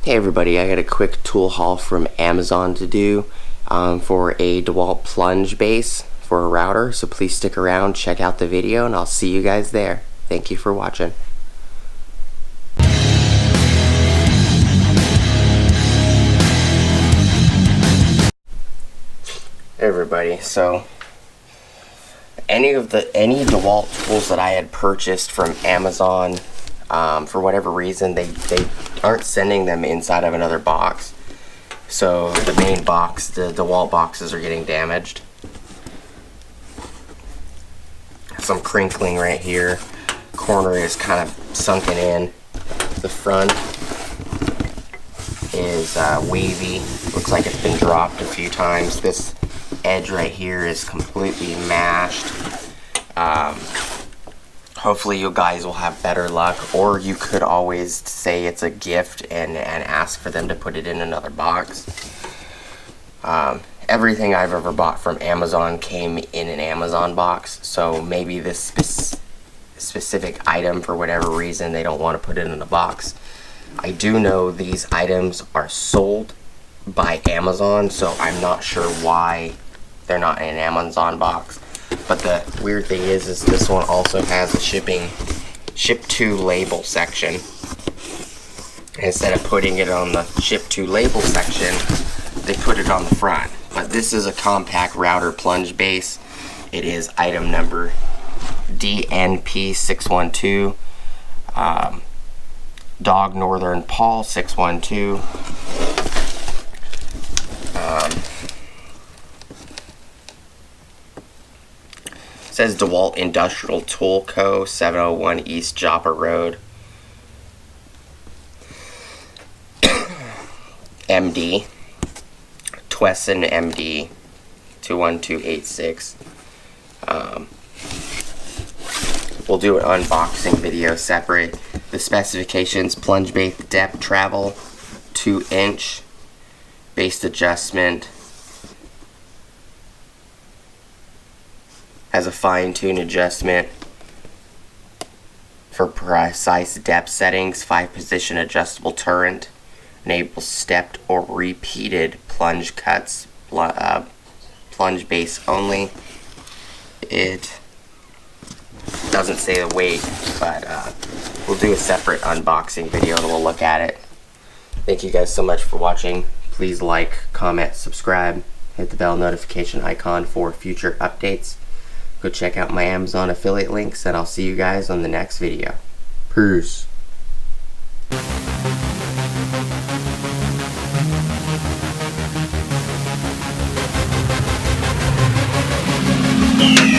Hey everybody, I got a quick tool haul from Amazon to do for a Dewalt Plunge base for a router, so please stick around, check out the video, and I'll see you guys there. Thank you for watching. Hey everybody, so any Dewalt tools that I had purchased from Amazon, for whatever reason, they aren't sending them inside of another box. So the main box, the Dewalt boxes, are getting damaged. Some crinkling right here. Corner is kind of sunken in. The front is wavy. Looks like it's been dropped a few times. This edge right here is completely mashed. Hopefully you guys will have better luck, or you could always say it's a gift and ask for them to put it in another box. Everything I've ever bought from Amazon came in an Amazon box, so maybe this specific item, for whatever reason, they don't want to put it in a box. I do know these items are sold by Amazon, so I'm not sure why they're not in an Amazon box. But the weird thing is this one also has a ship to label section. Instead of putting it on the ship to label section, they put it on the front. But this is a compact router plunge base. It is item number DNP612, Dog Northern Paul 612. Says DeWalt Industrial Tool Co., 701 East Joppa Road, MD, Twesson MD, 21286. We'll do an unboxing video separate. The specifications: plunge base depth travel, 2-inch, base adjustment, has a fine-tune adjustment for precise depth settings, 5-position adjustable turret, enables stepped or repeated plunge cuts, plunge base only. It doesn't say the weight, but we'll do a separate unboxing video and we'll look at it. Thank you guys so much for watching. Please like, comment, subscribe, hit the bell notification icon for future updates. Go check out my Amazon affiliate links, and I'll see you guys on the next video. Peace. Yeah.